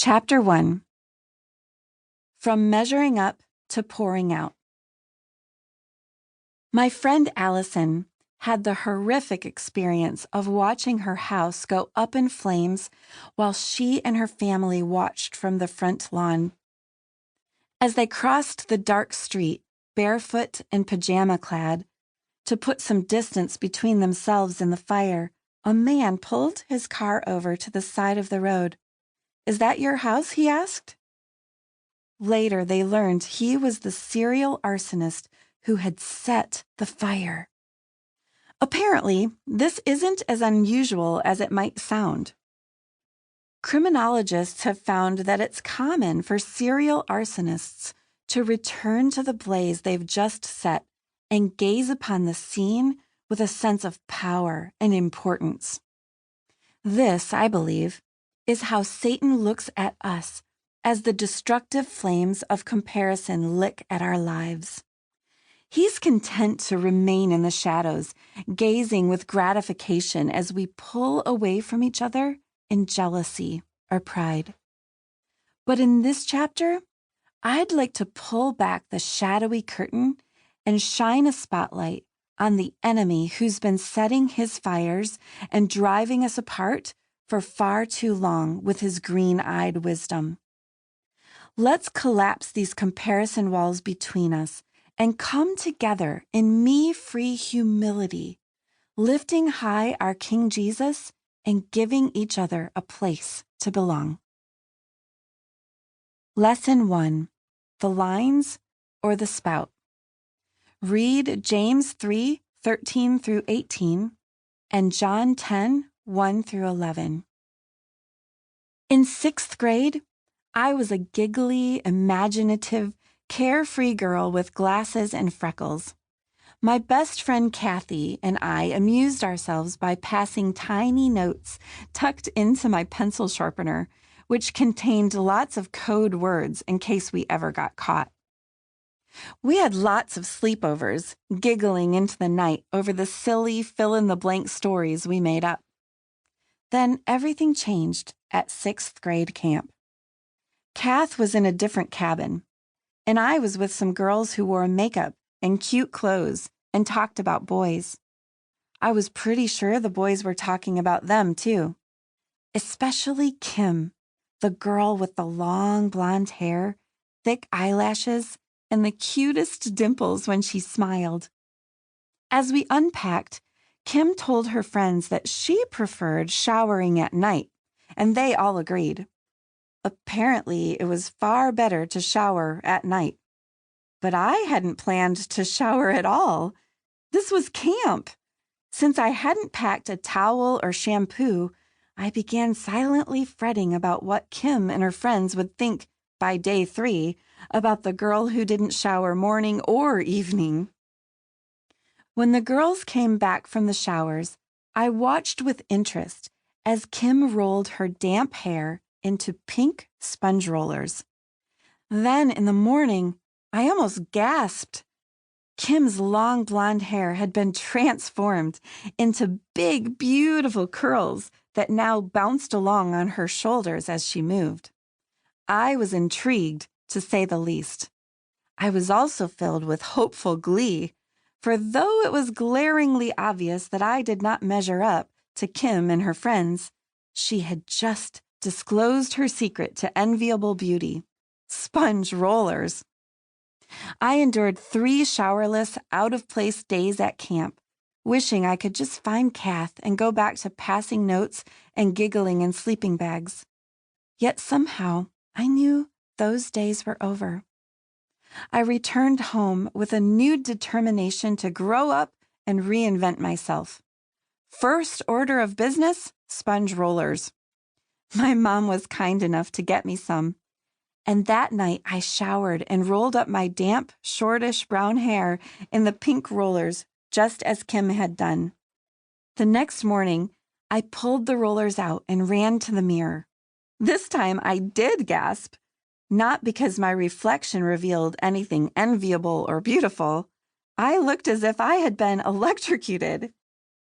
Chapter 1. From Measuring Up to Pouring Out. My friend Allison had the horrific experience of watching her house go up in flames while she and her family watched from the front lawn. As they crossed the dark street, barefoot and pajama-clad, to put some distance between themselves and the fire, a man pulled his car over to the side of the road. "Is that your house?" he asked. Later, they learned he was the serial arsonist who had set the fire. Apparently, this isn't as unusual as it might sound. Criminologists have found that it's common for serial arsonists to return to the blaze they've just set and gaze upon the scene with a sense of power and importance. This, I believe, is how Satan looks at us as the destructive flames of comparison lick at our lives. He's content to remain in the shadows, gazing with gratification as we pull away from each other in jealousy or pride. But in this chapter, I'd like to pull back the shadowy curtain and shine a spotlight on the enemy who's been setting his fires and driving us apart for far too long with his green-eyed wisdom. Let's collapse these comparison walls between us and come together in me-free humility, lifting high our King Jesus and giving each other a place to belong. Lesson 1. The Lines or the Spout. Read James 3:13 through 18 and John 10:1 through 11. In 6th grade, I was a giggly, imaginative, carefree girl with glasses and freckles. My best friend Kathy and I amused ourselves by passing tiny notes tucked into my pencil sharpener, which contained lots of code words in case we ever got caught. We had lots of sleepovers, giggling into the night over the silly fill-in-the-blank stories we made up. Then everything changed at 6th grade camp. Kath was in a different cabin, and I was with some girls who wore makeup and cute clothes and talked about boys. I was pretty sure the boys were talking about them, too. Especially Kim, the girl with the long blonde hair, thick eyelashes, and the cutest dimples when she smiled. As we unpacked, Kim told her friends that she preferred showering at night, and they all agreed. Apparently, it was far better to shower at night. But I hadn't planned to shower at all. This was camp. Since I hadn't packed a towel or shampoo, I began silently fretting about what Kim and her friends would think by day 3 about the girl who didn't shower morning or evening. When the girls came back from the showers, I watched with interest as Kim rolled her damp hair into pink sponge rollers. Then in the morning, I almost gasped. Kim's long blonde hair had been transformed into big, beautiful curls that now bounced along on her shoulders as she moved. I was intrigued, to say the least. I was also filled with hopeful glee, for though it was glaringly obvious that I did not measure up to Kim and her friends, she had just disclosed her secret to enviable beauty: sponge rollers. I endured 3 showerless, out-of-place days at camp, wishing I could just find Kath and go back to passing notes and giggling in sleeping bags. Yet somehow, I knew those days were over. I returned home with a new determination to grow up and reinvent myself. First order of business, sponge rollers. My mom was kind enough to get me some. And that night I showered and rolled up my damp, shortish brown hair in the pink rollers, just as Kim had done. The next morning, I pulled the rollers out and ran to the mirror. This time I did gasp, not because my reflection revealed anything enviable or beautiful. I looked as if I had been electrocuted.